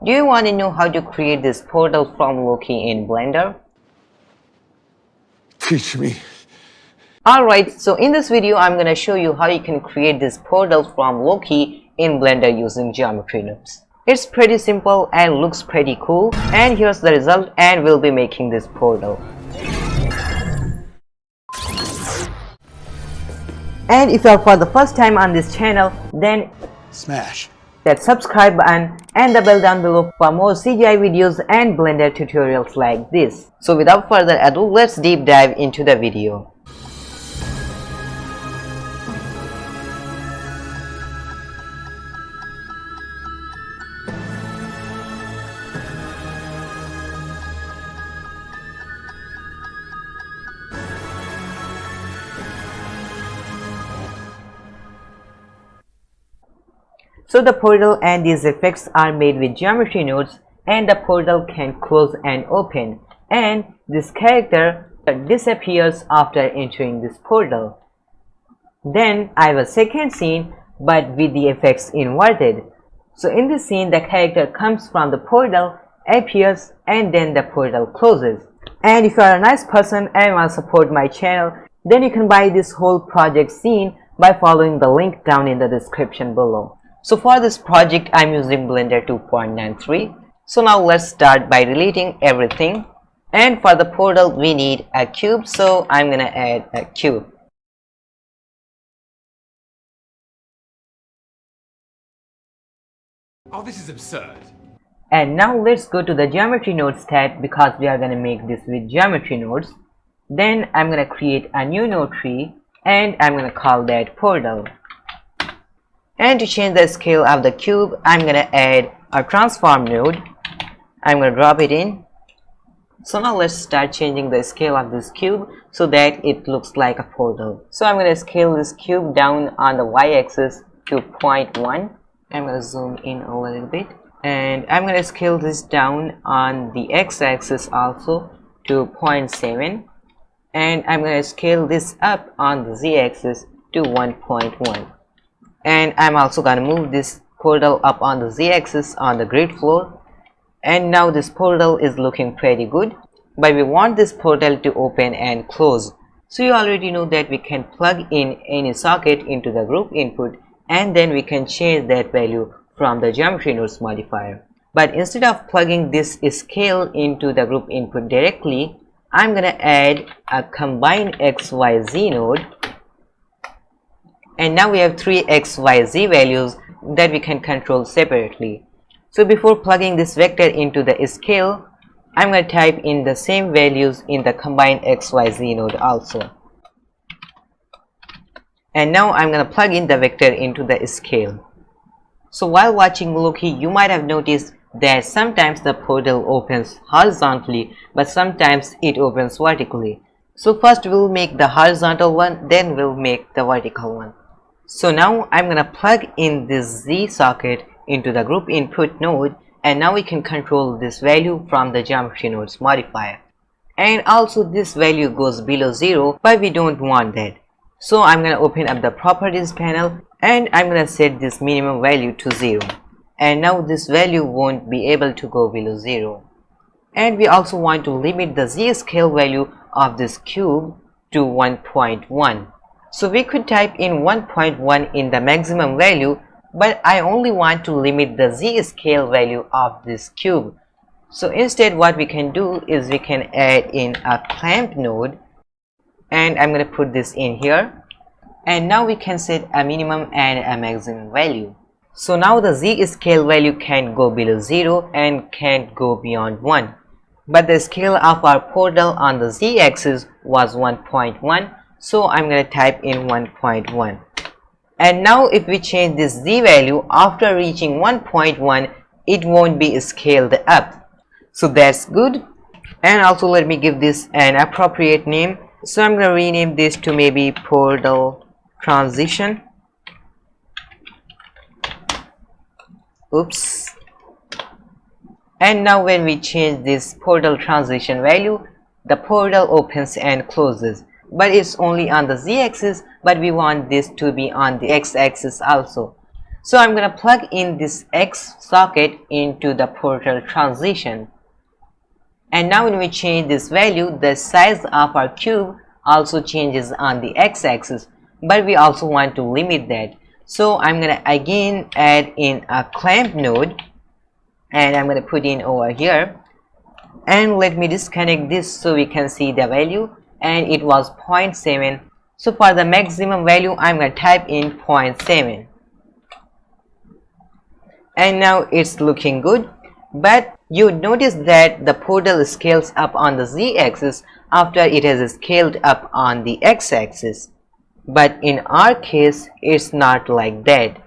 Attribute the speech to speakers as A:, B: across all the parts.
A: Do you want to know how to create this portal from Loki in Blender?
B: Teach me.
A: Alright, so in this video I'm gonna show you how you can create this portal from Loki in Blender using geometry nodes. It's pretty simple and looks pretty cool, and here's the result, and we'll be making this portal. And if you are for the first time on this channel, then
B: Smash
A: that subscribe button and the bell down below for more CGI videos and Blender tutorials like this. So without further ado, let's deep dive into the video. So the portal and these effects are made with geometry nodes, and the portal can close and open, and this character disappears after entering this portal. Then I have a second scene but with the effects inverted. So in this scene the character comes from the portal, appears, and then the portal closes. And if you are a nice person and want to support my channel, then you can buy this whole project scene by following the link down in the description below. So for this project I'm using Blender 2.93. So now let's start by deleting everything, and for the portal we need a cube, so I'm gonna add a cube.
B: Oh, this is absurd.
A: And now let's go to the geometry nodes tab, because we are gonna make this with geometry nodes. Then I'm gonna create a new node tree and I'm gonna call that portal. And to change the scale of the cube, I'm gonna add a transform node. I'm gonna drop it in. So now let's start changing the scale of this cube so that it looks like a portal. So I'm gonna scale this cube down on the y-axis to 0.1. I'm gonna zoom in a little bit, and I'm gonna scale this down on the x-axis also to 0.7, and I'm gonna scale this up on the z-axis to 1.1. And I'm also gonna move this portal up on the z-axis on the grid floor. And now this portal is looking pretty good, but we want this portal to open and close. So you already know that we can plug in any socket into the group input, and then we can change that value from the geometry nodes modifier. But instead of plugging this scale into the group input directly, I'm gonna add a combine XYZ node. And now we have three XYZ values that we can control separately. So before plugging this vector into the scale, I'm going to type in the same values in the combine XYZ node also. And now I'm going to plug in the vector into the scale. So while watching Loki, you might have noticed that sometimes the portal opens horizontally, but sometimes it opens vertically. So first we'll make the horizontal one, then we'll make the vertical one. So now I'm gonna plug in this Z socket into the group input node, and now we can control this value from the geometry nodes modifier. And also this value goes below 0, but we don't want that. So I'm gonna open up the properties panel, and I'm gonna set this minimum value to 0. And now this value won't be able to go below 0. And we also want to limit the Z scale value of this cube to 1.1. So we could type in 1.1 in the maximum value, but I only want to limit the Z scale value of this cube. So instead what we can do is we can add in a clamp node, and I'm going to put this in here. And now we can set a minimum and a maximum value. So now the Z scale value can't go below 0 and can't go beyond 1. But the scale of our portal on the Z axis was 1.1. So I'm going to type in 1.1. And now if we change this Z value after reaching 1.1, it won't be scaled up. So that's good. And also let me give this an appropriate name. So I'm going to rename this to maybe portal transition. Oops. And now when we change this portal transition value, the portal opens and closes. But it's only on the Z-axis, but we want this to be on the X-axis also. So I'm gonna plug in this X socket into the portal transition. And now when we change this value, the size of our cube also changes on the x-axis, but we also want to limit that. So I'm gonna again add in a clamp node, and I'm gonna put in over here, and let me disconnect this so we can see the value, and it was 0.7. So for the maximum value, I'm gonna type in 0.7, and now it's looking good. But you would notice that the portal scales up on the z-axis after it has scaled up on the x-axis. But in our case, it's not like that.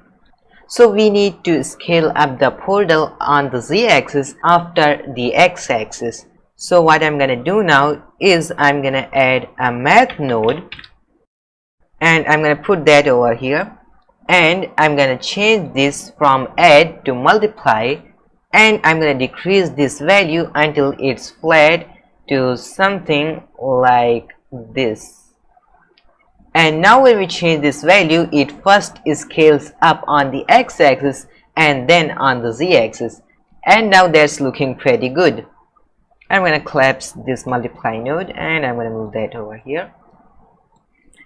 A: So we need to scale up the portal on the z-axis after the x-axis. So what I'm gonna do now is I'm gonna add a math node, and I'm gonna put that over here, and I'm gonna change this from add to multiply, and I'm going to decrease this value until it's flat to something like this. And now when we change this value, it first scales up on the x-axis and then on the z-axis, and now that's looking pretty good. I'm going to collapse this multiply node, and I'm going to move that over here.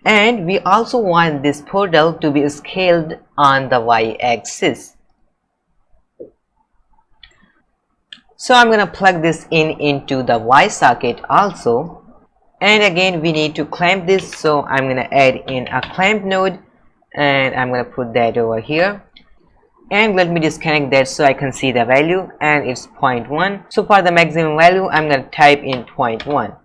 A: And we also want this portal to be scaled on the y-axis. So I'm going to plug this into the Y socket also, and again we need to clamp this, so I'm going to add in a clamp node, and I'm going to put that over here, and let me disconnect that so I can see the value, and it's 0.1. So for the maximum value, I'm going to type in 0.1,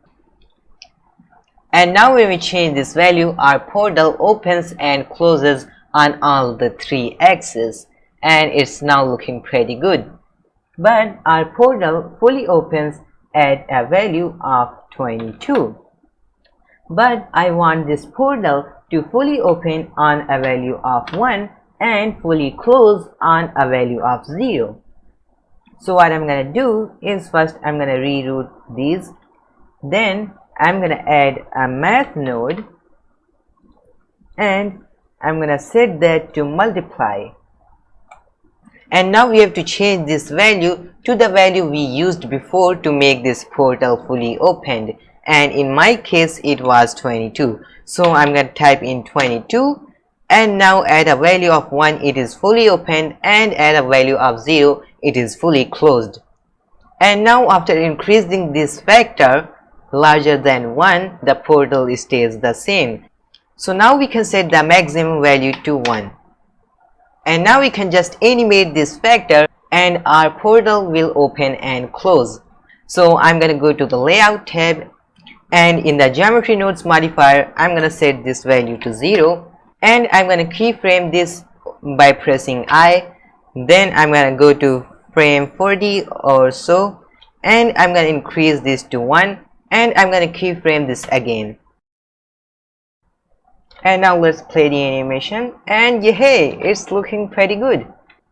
A: and now when we change this value, our portal opens and closes on all the three axes, and it's now looking pretty good. But our portal fully opens at a value of 22. But I want this portal to fully open on a value of 1 and fully close on a value of 0. So what I'm going to do is first I'm going to reroute these. Then I'm going to add a math node, and I'm going to set that to multiply. And now we have to change this value to the value we used before to make this portal fully opened, and in my case it was 22. So I'm going to type in 22, and now at a value of 1 it is fully opened, and at a value of 0 it is fully closed. And now after increasing this factor larger than 1, the portal stays the same. So now we can set the maximum value to 1. And now we can just animate this factor, and our portal will open and close. So I'm going to go to the layout tab, and in the geometry nodes modifier, I'm going to set this value to 0, and I'm going to keyframe this by pressing I. Then I'm going to go to frame 40 or so, and I'm going to increase this to 1, and I'm going to keyframe this again. And now let's play the animation, and hey, it's looking pretty good.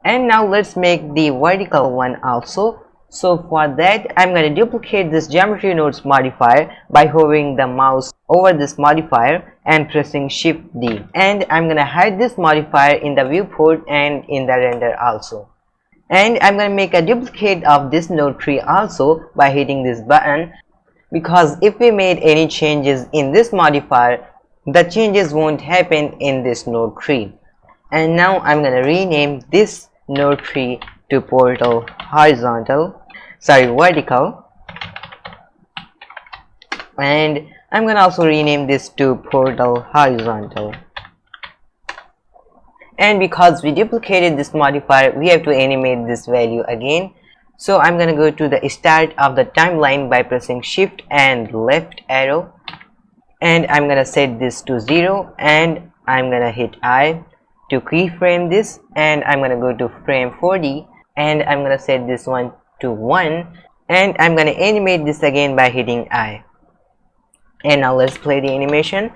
A: And now let's make the vertical one also. So for that, I'm going to duplicate this geometry nodes modifier by hovering the mouse over this modifier and pressing Shift D. And I'm going to hide this modifier in the viewport and in the render also. And I'm going to make a duplicate of this node tree also by hitting this button, because if we made any changes in this modifier, the changes won't happen in this node tree. And now I'm going to rename this node tree to portal vertical, and I'm going to also rename this to portal horizontal. And because we duplicated this modifier, we have to animate this value again. So I'm going to go to the start of the timeline by pressing Shift and left arrow, and I'm going to set this to 0, and I'm going to hit I to keyframe this, and I'm going to go to frame 40, and I'm going to set this one to 1, and I'm going to animate this again by hitting I. And now let's play the animation,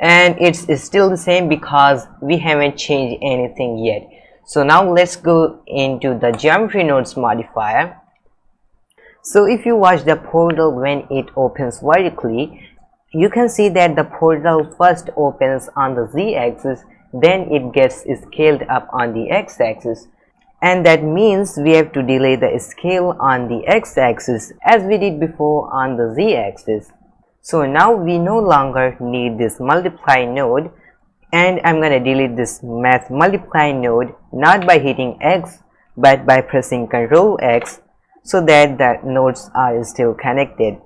A: and it's still the same because we haven't changed anything yet. So now let's go into the geometry nodes modifier. So if you watch the portal when it opens vertically, you can see that the portal first opens on the z-axis then it gets scaled up on the x-axis, and that means we have to delay the scale on the x-axis as we did before on the z-axis. So now we no longer need this multiply node, and I'm gonna delete this math multiply node not by hitting X but by pressing Ctrl X so that the nodes are still connected.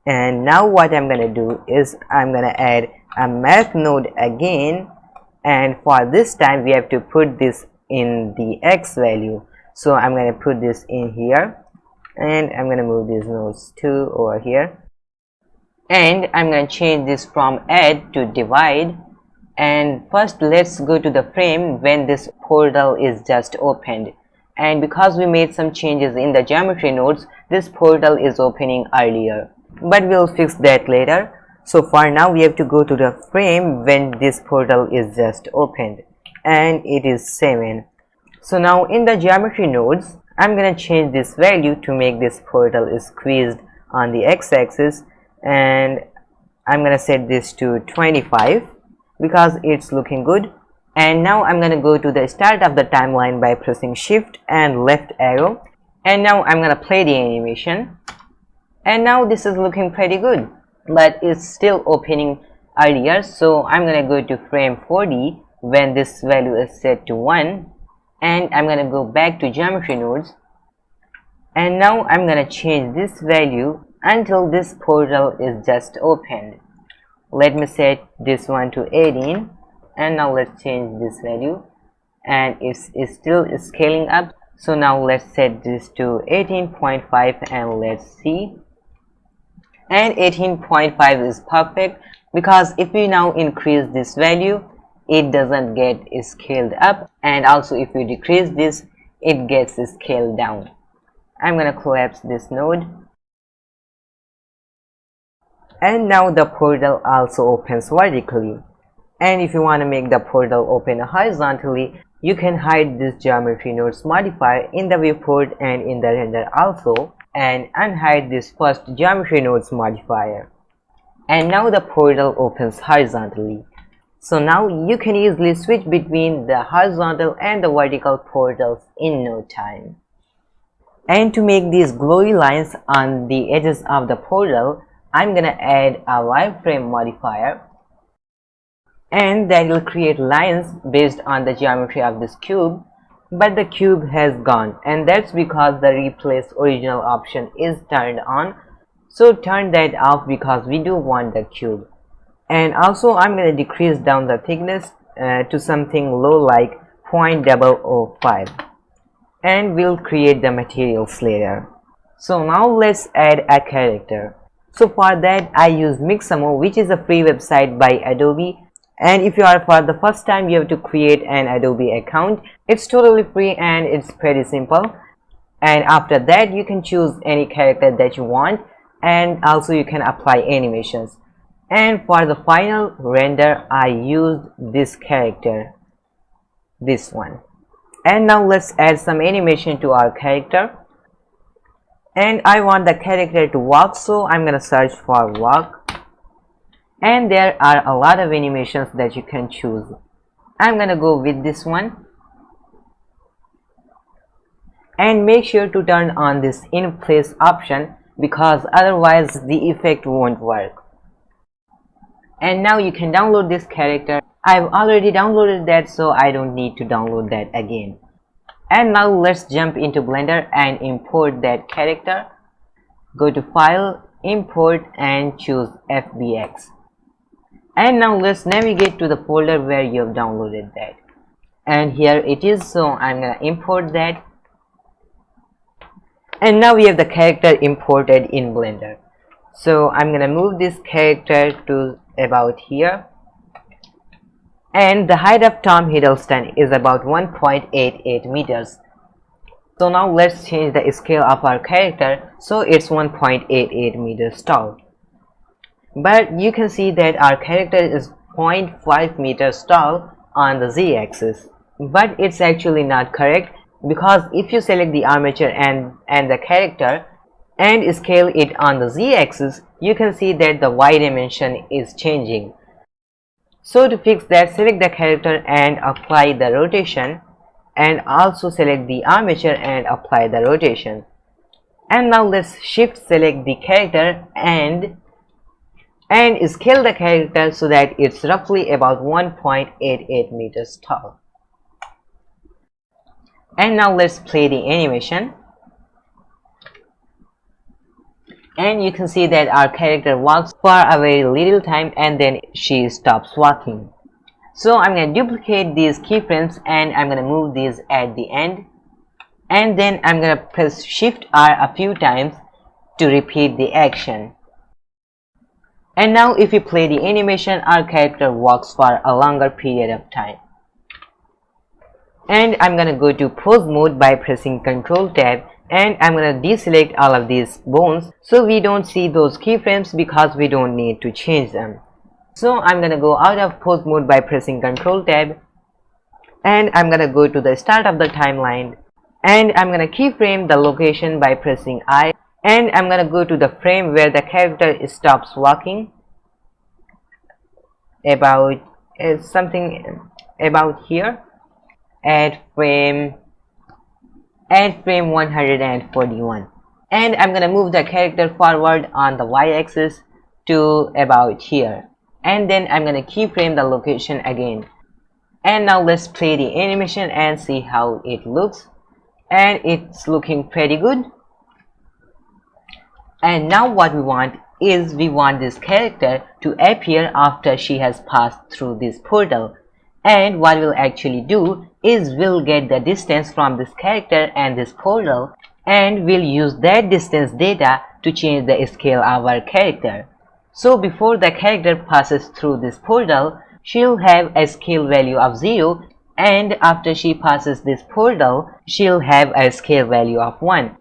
A: And now what I'm gonna do is I'm gonna add a math node again, and for this time we have to put this in the X value. So I'm gonna put this in here, and I'm gonna move these nodes to over here, and I'm gonna change this from add to divide. And first let's go to the frame when this portal is just opened, and because we made some changes in the geometry nodes, this portal is opening earlier, but we'll fix that later. So for now we have to go to the frame when this portal is just opened, and it is 7. So now in the geometry nodes I'm gonna change this value to make this portal squeezed on the x-axis, and I'm gonna set this to 25 because it's looking good. And now I'm gonna go to the start of the timeline by pressing shift and left arrow, and now I'm gonna play the animation, and now this is looking pretty good, but it's still opening earlier. So I'm gonna go to frame 40 when this value is set to 1, and I'm gonna go back to geometry nodes, and now I'm gonna change this value until this portal is just opened. Let me set this one to 18, and now let's change this value, and it's still scaling up. So now let's set this to 18.5 and let's see, and 18.5 is perfect because if we now increase this value it doesn't get scaled up, and also if we decrease this it gets scaled down. I'm gonna collapse this node, and now the portal also opens vertically. And if you want to make the portal open horizontally, you can hide this geometry nodes modifier in the viewport and in the render also, and unhide this first geometry nodes modifier, and now the portal opens horizontally. So now you can easily switch between the horizontal and the vertical portals in no time. And to make these glowy lines on the edges of the portal, I'm gonna add a wireframe modifier, and that will create lines based on the geometry of this cube, but the cube has gone, and that's because the replace original option is turned on. So turn that off because we do want the cube. And also I'm gonna decrease down the thickness to something low like 0.005, and we'll create the materials later. So now let's add a character. So for that I use Mixamo, which is a free website by Adobe, and if you are for the first time you have to create an Adobe account. It's totally free and it's pretty simple, and after that you can choose any character that you want, and also you can apply animations. And for the final render I used this character, this one. And now let's add some animation to our character, and I want the character to walk, so I'm gonna search for walk, and there are a lot of animations that you can choose. I'm gonna go with this one, and make sure to turn on this in place option because otherwise the effect won't work. And now you can download this character. I've already downloaded that, so I don't need to download that again. And now let's jump into Blender and import that character. Go to File, Import, and choose FBX. And now let's navigate to the folder where you have downloaded that, and here it is. So I'm gonna import that, and now we have the character imported in Blender. So I'm gonna move this character to about here, and the height of Tom Hiddleston is about 1.88 meters. So now let's change the scale of our character so it's 1.88 meters tall. But you can see that our character is 0.5 meters tall on the z-axis, but it's actually not correct because if you select the armature and the character and scale it on the z-axis, you can see that the y dimension is changing. So to fix that, select the character and apply the rotation, and also select the armature and apply the rotation. And now let's shift select the character and scale the character so that it's roughly about 1.88 meters tall. And now let's play the animation. And you can see that our character walks for a very little time and then she stops walking. So I'm going to duplicate these keyframes and I'm going to move these at the end, and then I'm going to press Shift R a few times to repeat the action. And now if you play the animation, our character walks for a longer period of time. And I'm going to go to pose mode by pressing Ctrl Tab, and I'm going to deselect all of these bones so we don't see those keyframes because we don't need to change them. So I'm going to go out of pose mode by pressing Ctrl Tab, and I'm going to go to the start of the timeline, and I'm going to keyframe the location by pressing I, and I'm going to go to the frame where the character stops walking, about something about here at frame 141, and I'm going to move the character forward on the y-axis to about here, and then I'm going to keyframe the location again. And now let's play the animation and see how it looks, and it's looking pretty good. And now what we want is we want this character to appear after she has passed through this portal, and what we'll actually do is we'll get the distance from this character and this portal, and we'll use that distance data to change the scale of our character. So before the character passes through this portal, she'll have a scale value of 0, and after she passes this portal, she'll have a scale value of 1.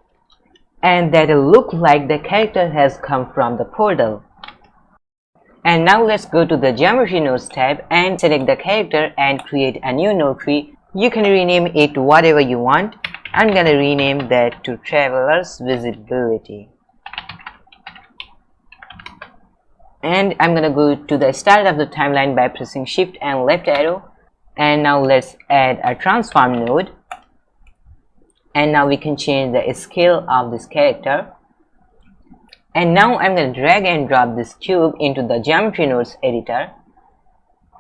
A: And that'll look like the character has come from the portal. And now let's go to the Geometry Nodes tab and select the character and create a new node tree. You can rename it to whatever you want. I'm gonna rename that to Traveler's Visibility. And I'm gonna go to the start of the timeline by pressing Shift and left arrow. And now let's add a transform node. And now we can change the scale of this character. And now I'm going to drag and drop this cube into the Geometry Nodes editor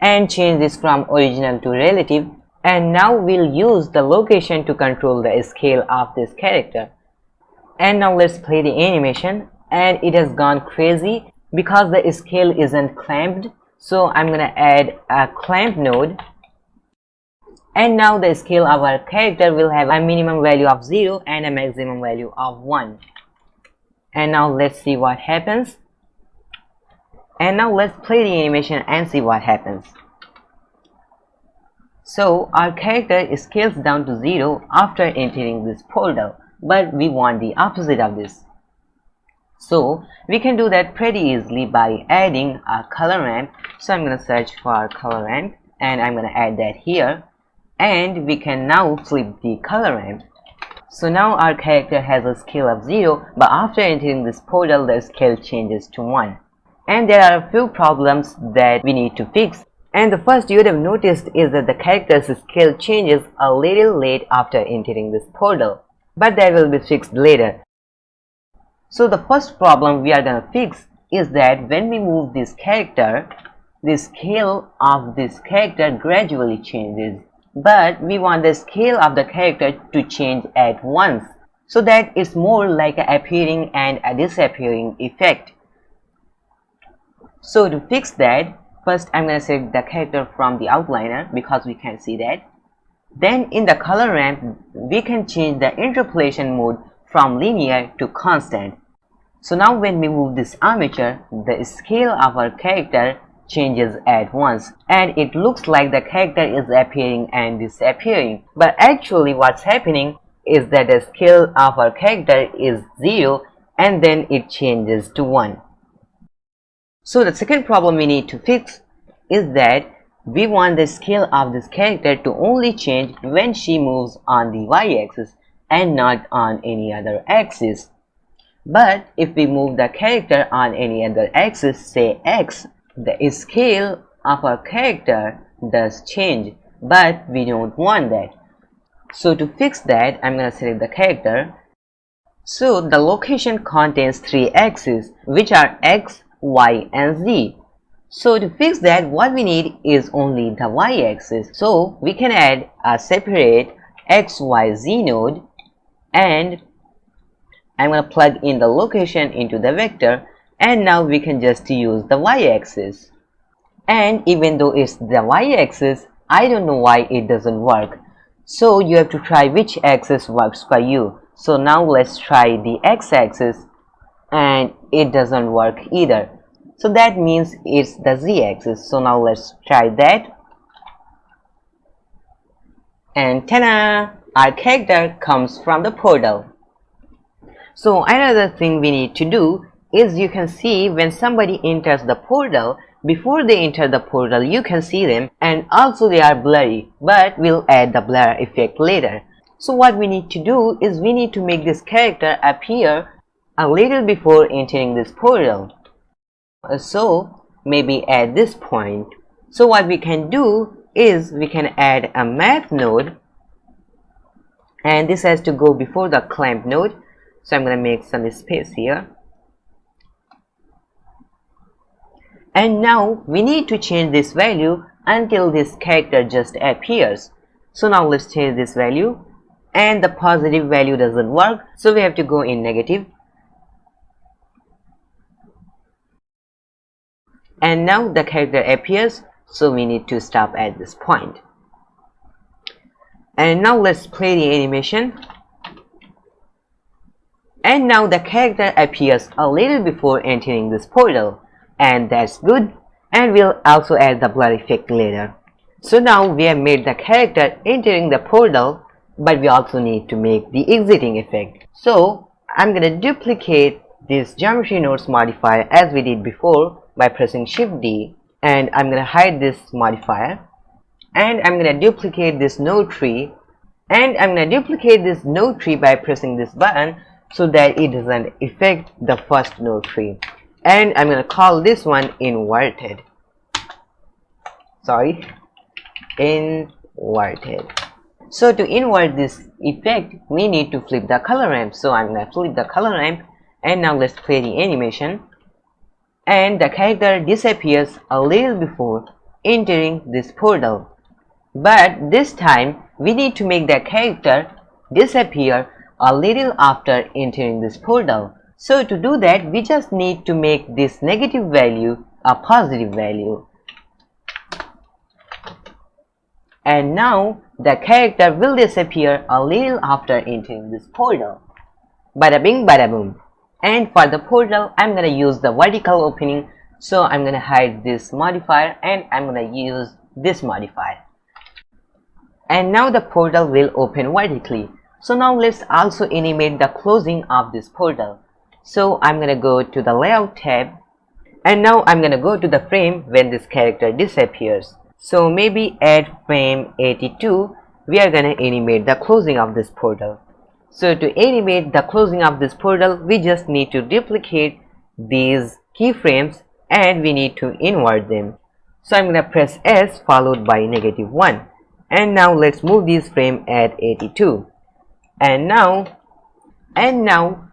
A: and change this from original to relative. And now we'll use the location to control the scale of this character. And now let's play the animation, and it has gone crazy because the scale isn't clamped. So I'm going to add a clamp node. And now the scale of our character will have a minimum value of 0 and a maximum value of 1. And now let's see what happens. And now let's play the animation and see what happens. So our character scales down to 0 after entering this portal, but we want the opposite of this. So we can do that pretty easily by adding a color ramp. So I'm going to search for color ramp, and I'm going to add that here. And we can now flip the color ramp. So now our character has a scale of 0, but after entering this portal the scale changes to 1. And there are a few problems that we need to fix. And the first you would have noticed is that the character's scale changes a little late after entering this portal. But that will be fixed later. So the first problem we are gonna fix is that when we move this character, the scale of this character gradually changes. But we want the scale of the character to change at once, so that it's more like an appearing and a disappearing effect. So to fix that, first I'm going to select the character from the outliner because we can't see that. Then in the color ramp, we can change the interpolation mode from linear to constant. So now when we move this armature, the scale of our character changes at once, and it looks like the character is appearing and disappearing, but actually what's happening is that the scale of our character is 0 and then it changes to 1. So the second problem we need to fix is that we want the scale of this character to only change when she moves on the y-axis and not on any other axis. But if we move the character on any other axis, say x, the scale of our character does change, but we don't want that. So to fix that, I'm gonna select the character. So the location contains 3 axes, which are X, Y and Z. So to fix that, what we need is only the Y axis. So we can add a separate XYZ node, and I'm going to plug in the location into the vector, and now we can just use the Y axis. And even though it's the Y axis, I don't know why it doesn't work. So you have to try which axis works for you. So now let's try the X axis, and it doesn't work either. So that means it's the Z axis. So now let's try that. And ta-da! Our character comes from the portal. So another thing we need to do is, you can see when somebody enters the portal, before they enter the portal you can see them, and also they are blurry, but we'll add the blur effect later. So what we need to do is, we need to make this character appear a little before entering this portal. So maybe at this point. So what we can do is, we can add a math node, and this has to go before the clamp node. So I'm going to make some space here. And now we need to change this value until this character just appears. So now let's change this value, and the positive value doesn't work, so we have to go in negative. And now the character appears, so we need to stop at this point. And now let's play the animation. And now the character appears a little before entering this portal, and that's good, and we'll also add the blur effect later. So now we have made the character entering the portal, but we also need to make the exiting effect. So I'm gonna duplicate this geometry nodes modifier as we did before by pressing Shift D, and I'm gonna hide this modifier, and I'm gonna duplicate this node tree, and I'm gonna duplicate this node tree by pressing this button so that it doesn't affect the first node tree, and I'm gonna call this one inverted. Inverted. So to invert this effect, we need to flip the color ramp. So I'm gonna flip the color ramp, and now let's play the animation. And the character disappears a little before entering this portal, but this time we need to make the character disappear a little after entering this portal. So to do that, we just need to make this negative value a positive value, and now the character will disappear a little after entering this portal. Bada bing bada boom. And for the portal, I'm gonna use the vertical opening, so I'm gonna hide this modifier, and I'm gonna use this modifier. And now the portal will open vertically. So now let's also animate the closing of this portal. So I'm gonna go to the layout tab, and now I'm gonna go to the frame when this character disappears. So maybe at frame 82 we are gonna animate the closing of this portal. So to animate the closing of this portal, we just need to duplicate these keyframes, and we need to invert them. So I'm gonna press S followed by -1, and now let's move this frame at 82. And now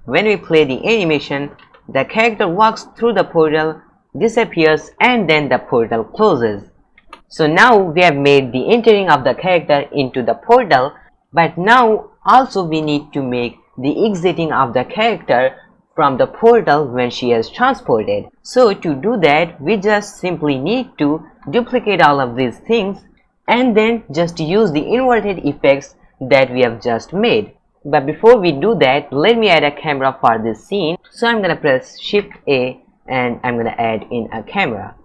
A: when we play the animation, the character walks through the portal, disappears, and then the portal closes. So now we have made the entering of the character into the portal, but now also we need to make the exiting of the character from the portal when she is transported. So to do that, we just simply need to duplicate all of these things, and then just use the inverted effects that we have just made. But before we do that, let me add a camera for this scene. So I'm gonna press Shift A, and I'm gonna add in a camera.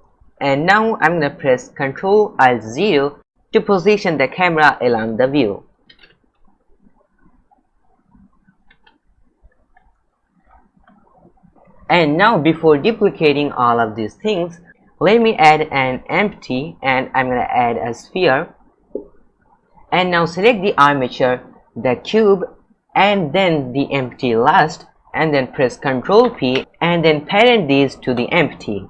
A: And now I'm gonna press Ctrl Alt 0 to position the camera along the view. And now before duplicating all of these things, let me add an empty, and I'm gonna add a sphere. And now select the armature, the cube, and then the empty last, and then press Ctrl P, and then parent these to the empty.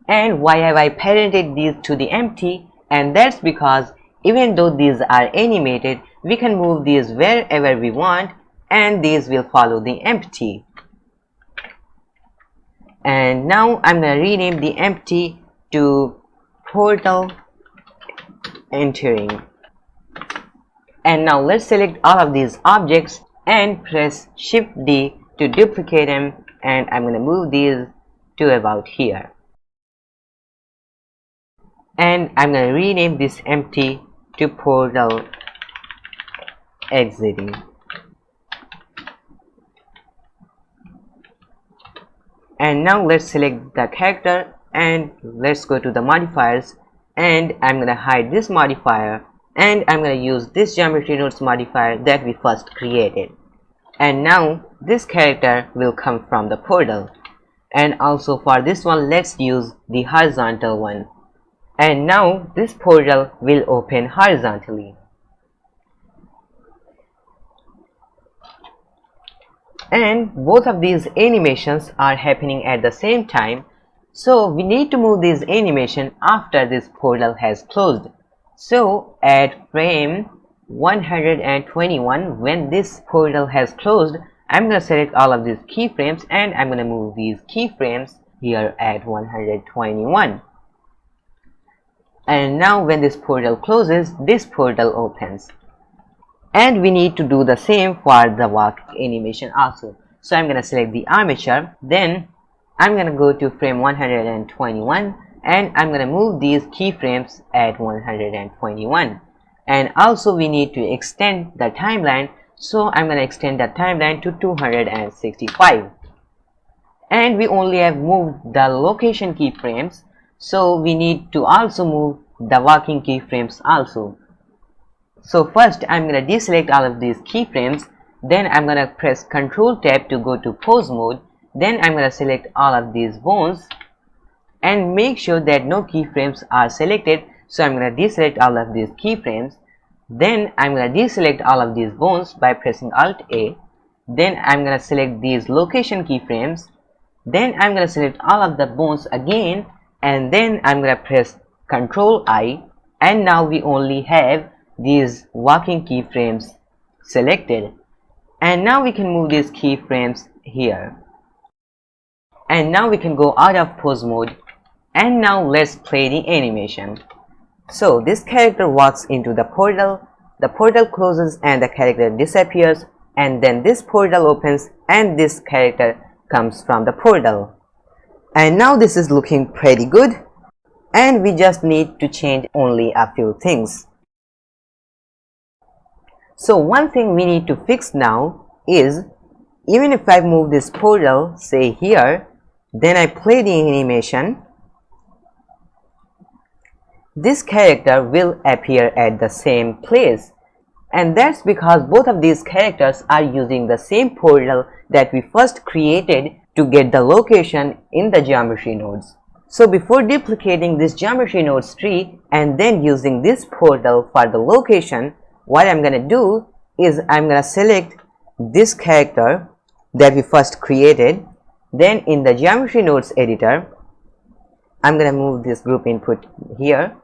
A: And why have I parented these to the empty? And that's because even though these are animated, we can move these wherever we want and these will follow the empty. And now I'm going to rename the empty to portal entering. And now let's select all of these objects and press Shift D to duplicate them, and I'm going to move these to about here. And I'm going to rename this empty to portal exiting. And now let's select the character and let's go to the modifiers, and I'm going to hide this modifier, and I'm going to use this geometry nodes modifier that we first created. And now this character will come from the portal, and also for this one let's use the horizontal one. And now this portal will open horizontally. And both of these animations are happening at the same time, so we need to move this animation after this portal has closed. So at frame 121, when this portal has closed, I'm going to select all of these keyframes and I'm going to move these keyframes here at 121. And now when this portal closes, this portal opens. And we need to do the same for the walk animation also. So I'm going to select the armature, then I'm going to go to frame 121 and I'm going to move these keyframes at 121. And also we need to extend the timeline, so I'm going to extend the timeline to 265. And we only have moved the location keyframes, so we need to also move the walking keyframes also. So first I'm going to deselect all of these keyframes, then I'm going to press Ctrl Tab to go to pose mode, then I'm going to select all of these bones and make sure that no keyframes are selected. So I'm going to deselect all of these keyframes, then I'm going to deselect all of these bones by pressing Alt A, then I'm going to select these location keyframes, then I'm going to select all of the bones again, and then I'm going to press Ctrl I, and now we only have these walking keyframes selected. And now we can move these keyframes here. And now we can go out of pose mode, and now let's play the animation. So this character walks into the portal closes and the character disappears, and then this portal opens and this character comes from the portal. And now this is looking pretty good, and we just need to change only a few things. So one thing we need to fix now is, even if I move this portal, say here, then I play the animation, this character will appear at the same place. And that's because both of these characters are using the same portal that we first created to get the location in the geometry nodes. So before duplicating this geometry nodes tree and then using this portal for the location, what I'm going to do is I'm going to select this character that we first created, then in the geometry nodes editor I'm going to move this group input here,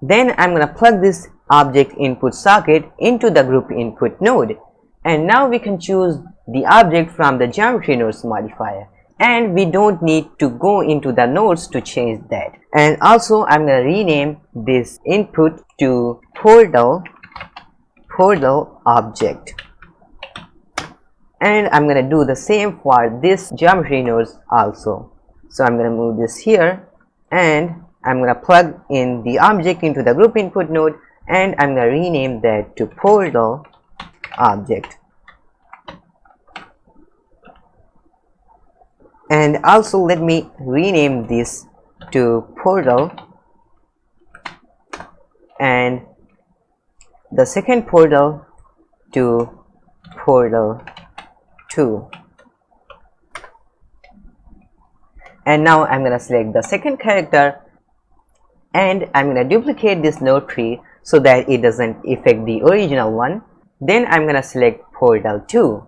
A: then I'm going to plug this object input socket into the group input node, and now we can choose the object from the geometry nodes modifier, and we don't need to go into the nodes to change that. And also I'm going to rename this input to portal object, and I'm going to do the same for this geometry nodes also. So I'm going to move this here, and I'm going to plug in the object into the group input node, and I'm going to rename that to portal object. And also let me rename this to portal, and the second portal to portal 2. And now I'm going to select the second character, and I'm going to duplicate this node tree so that it doesn't affect the original one. Then I'm going to select portal 2,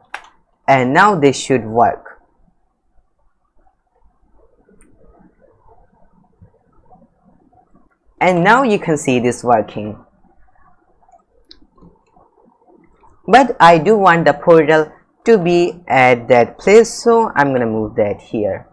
A: and now this should work. and now you can see this working. But I do want the portal to be at that place, so I'm gonna move that here.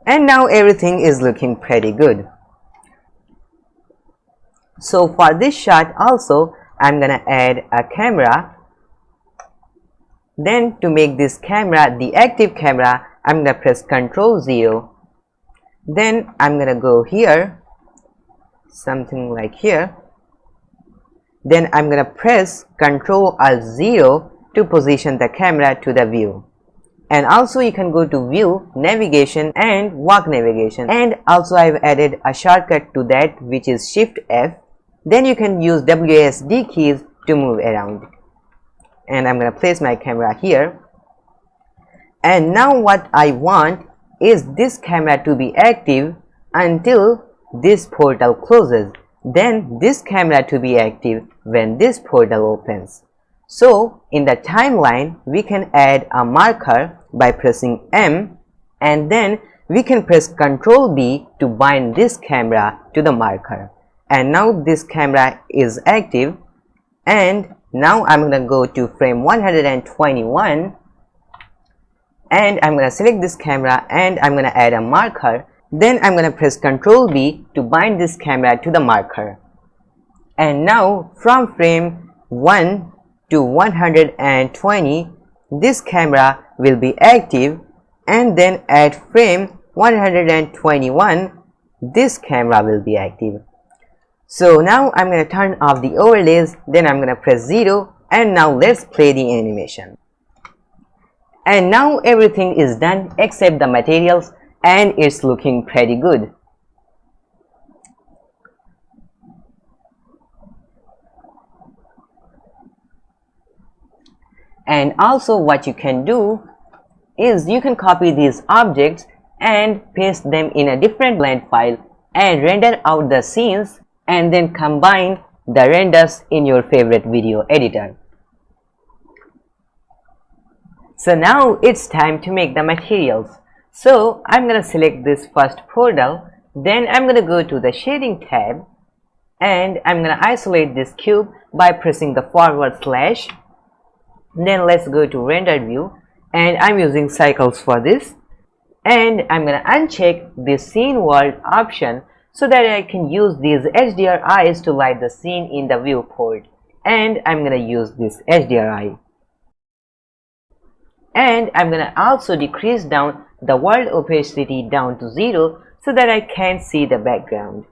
A: And now everything is looking pretty good. So for this shot also, I'm gonna add a camera. Then to make this camera the active camera, I'm gonna press Ctrl 0. Then I'm gonna go here, something like here. Then I'm gonna press Ctrl Alt 0 to position the camera to the view. And also you can go to view, navigation and walk navigation, and also I've added a shortcut to that, which is Shift F. Then you can use WASD keys to move around. And I'm gonna place my camera here. And now what I want is this camera to be active until this portal closes, then this camera to be active when this portal opens. So in the timeline we can add a marker by pressing M, and then we can press Ctrl B to bind this camera to the marker. And now this camera is active, and now I'm gonna go to frame 121, and I'm gonna select this camera and I'm gonna add a marker. Then I'm gonna press Ctrl B to bind this camera to the marker. And now from frame 1 to 120, this camera will be active, and then at frame 121 this camera will be active. So now I'm going to turn off the overlays, then I'm going to press 0, and now let's play the animation. And now everything is done except the materials, and it's looking pretty good. And also what you can do is you can copy these objects and paste them in a different blend file and render out the scenes, and then combine the renders in your favorite video editor. So now it's time to make the materials. So I'm gonna select this first portal, then I'm gonna go to the shading tab, and I'm gonna isolate this cube by pressing the /. Then let's go to render view, and I'm using cycles for this, and I'm gonna uncheck this scene world option so that I can use these HDR eyes to light the scene in the viewport, and I'm gonna use this HDR eye. And I'm gonna also decrease down the world opacity down to 0 so that I can't see the background.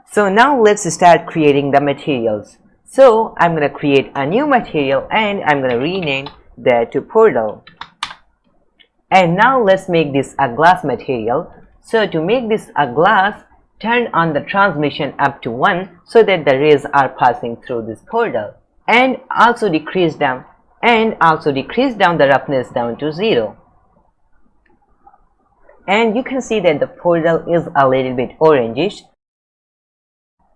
A: So now let's start creating the materials. So I'm gonna create a new material and I'm gonna rename that to portal. And now let's make this a glass material. So to make this a glass, turn on the transmission up to 1 so that the rays are passing through this portal, and also decrease down the roughness down to 0. And you can see that the portal is a little bit orangish.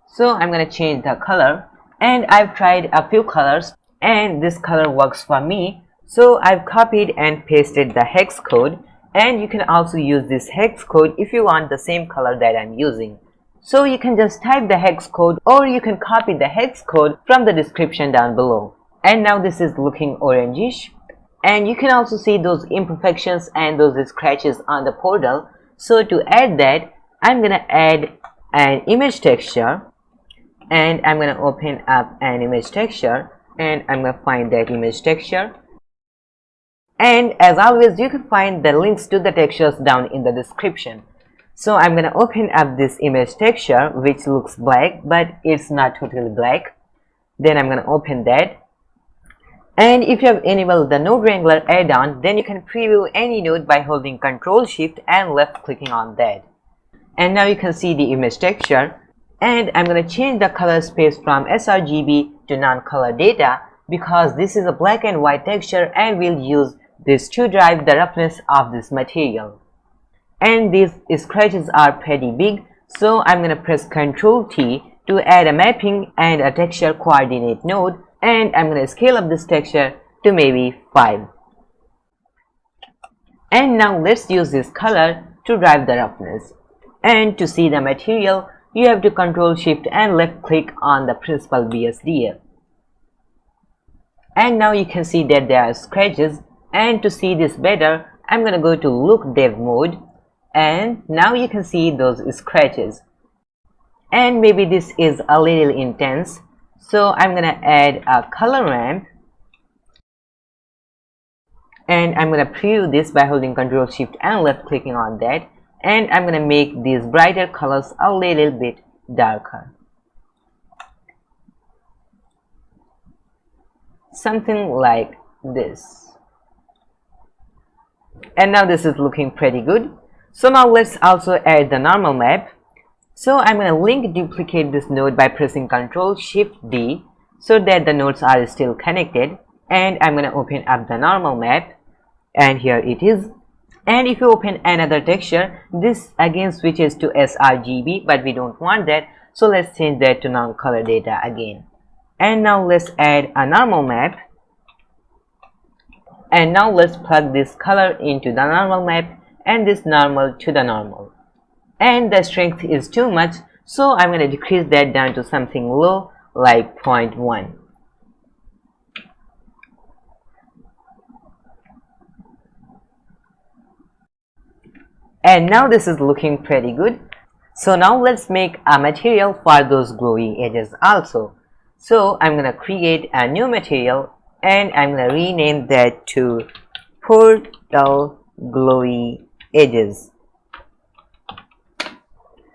A: So I'm gonna change the color, and I've tried a few colors and this color works for me. So I've copied and pasted the hex code, and you can also use this hex code if you want the same color that I'm using. So you can just type the hex code, or you can copy the hex code from the description down below. And now this is looking orangish, and you can also see those imperfections and those scratches on the portal. So to add that, I'm gonna add an image texture, and I'm gonna open up an image texture, and I'm gonna find that image texture. And as always, you can find the links to the textures down in the description. So I'm gonna open up this image texture, which looks black but it's not totally black. Then I'm gonna open that, and if you have enabled the Node Wrangler add-on, then you can preview any node by holding Ctrl Shift and left clicking on that. And now you can see the image texture, and I'm gonna change the color space from sRGB to non-color data because this is a black and white texture, and we'll use this to drive the roughness of this material. And these scratches are pretty big, so I'm gonna press Ctrl T to add a mapping and a texture coordinate node, and I'm gonna scale up this texture to maybe 5. And now let's use this color to drive the roughness. And to see the material, you have to Ctrl Shift and left click on the principal BSDF. And now you can see that there are scratches, and to see this better, I'm gonna go to Look Dev mode, and now you can see those scratches. And maybe this is a little intense, so I'm gonna add a color ramp, and I'm gonna preview this by holding Ctrl Shift and left clicking on that, and I'm gonna make these brighter colors a little bit darker, something like this. And now this is looking pretty good. So now let's also add the normal map. So I'm gonna link duplicate this node by pressing Ctrl Shift D so that the nodes are still connected, and I'm gonna open up the normal map, and here it is. And if you open another texture, this again switches to sRGB, but we don't want that, so let's change that to non-color data again. And now let's add a normal map, and now let's plug this color into the normal map and this normal to the normal. And the strength is too much, so I'm going to decrease that down to something low like 0.1. And now this is looking pretty good. So now let's make a material for those glowy edges also. So I'm gonna create a new material, and I'm gonna rename that to Portal Glowy Edges.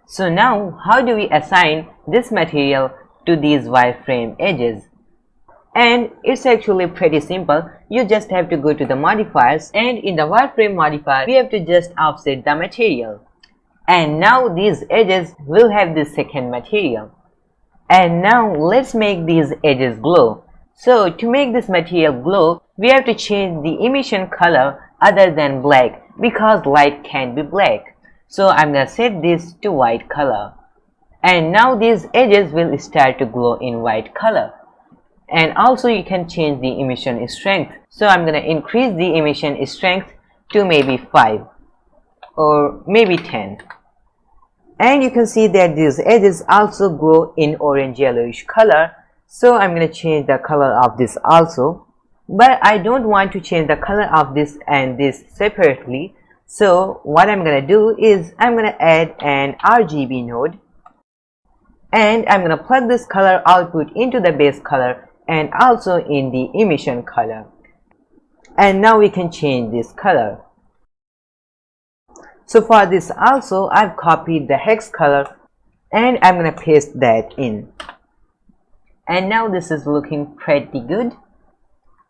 A: So now how do we assign this material to these wireframe edges? And it's actually pretty simple. You just have to go to the modifiers, and in the wireframe modifier we have to just offset the material. And now these edges will have this second material. And now let's make these edges glow. So to make this material glow, we have to change the emission color other than black, because light can be black. So I'm gonna set this to white color. And now these edges will start to glow in white color. And also you can change the emission strength. So I'm gonna increase the emission strength to maybe 5 or maybe 10. And you can see that these edges also glow in orange yellowish color. So I'm gonna change the color of this also. But I don't want to change the color of this and this separately. So what I'm gonna do is I'm gonna add an RGB node. And I'm gonna plug this color output into the base color and also in the emission color. And now we can change this color. So for this also, I've copied the hex color and I'm gonna paste that in. And now this is looking pretty good.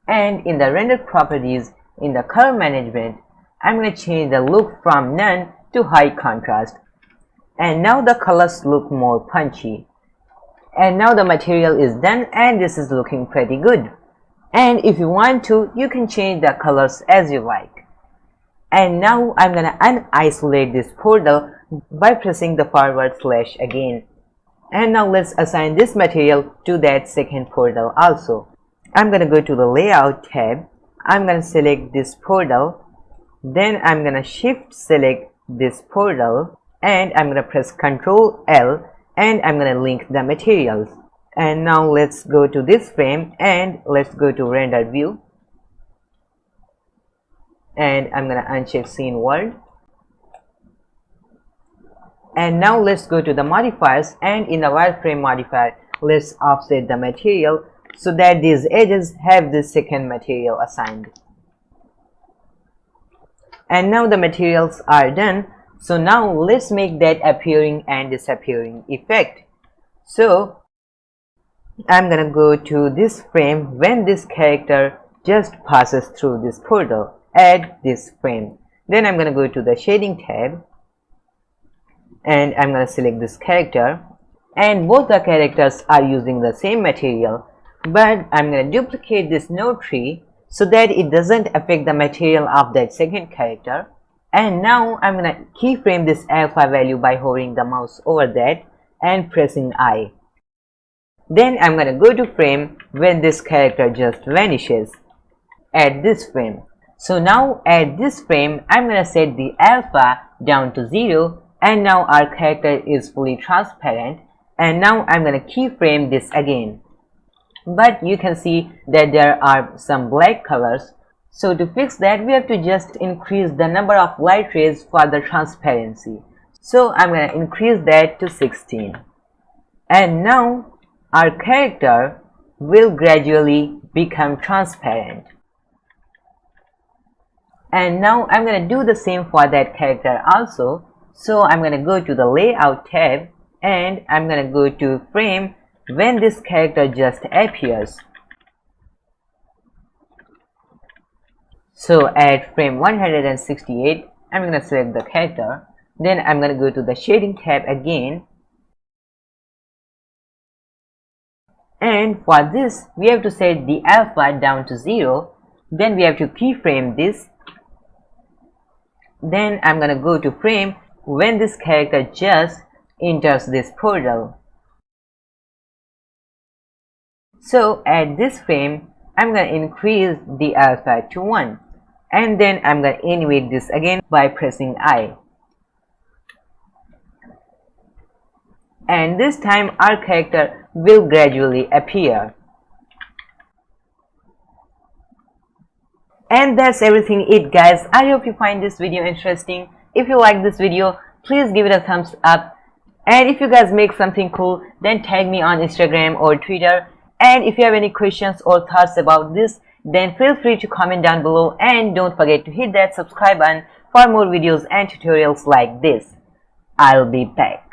A: And in the render properties, in the color management, I'm gonna change the look from none to high contrast. And now the colors look more punchy. And now the material is done, and this is looking pretty good. And if you want to, you can change the colors as you like. And now I'm gonna unisolate this portal by pressing the forward slash again. And now let's assign this material to that second portal also. I'm gonna go to the layout tab. I'm gonna select this portal. Then I'm gonna shift select this portal, and I'm gonna press Ctrl L, and I'm gonna link the materials. And now let's go to this frame and let's go to render view. And I'm gonna uncheck scene world. And now let's go to the modifiers, and in the wireframe modifier, let's offset the material so that these edges have this second material assigned. And now the materials are done. So now let's make that appearing and disappearing effect. So I'm gonna go to this frame when this character just passes through this portal. Add this frame. Then I'm gonna go to the shading tab, and I'm gonna select this character, and both the characters are using the same material, but I'm gonna duplicate this node tree so that it doesn't affect the material of that second character. And now I'm gonna keyframe this alpha value by hovering the mouse over that and pressing I. Then I'm gonna go to frame when this character just vanishes. at this frame. So now at this frame, I'm gonna set the alpha down to 0, and now our character is fully transparent, and now I'm gonna keyframe this again. But you can see that there are some black colors. So to fix that, we have to just increase the number of light rays for the transparency. So I'm gonna increase that to 16. And now our character will gradually become transparent. And now I'm gonna do the same for that character also. So I'm gonna go to the layout tab, and I'm gonna go to frame when this character just appears. So at frame 168, I'm gonna select the character, then I'm gonna go to the shading tab again, and for this we have to set the alpha down to 0, then we have to keyframe this, then I'm gonna go to frame when this character just enters this portal. So at this frame, I'm gonna increase the alpha to 1, and then I'm gonna animate this again by pressing I. And this time our character will gradually appear. And that's everything it, guys. I hope you find this video interesting. If you like this video, please give it a thumbs up, and if you guys make something cool, then tag me on Instagram or Twitter. And if you have any questions or thoughts about this, then feel free to comment down below, and don't forget to hit that subscribe button for more videos and tutorials like this. I'll be back.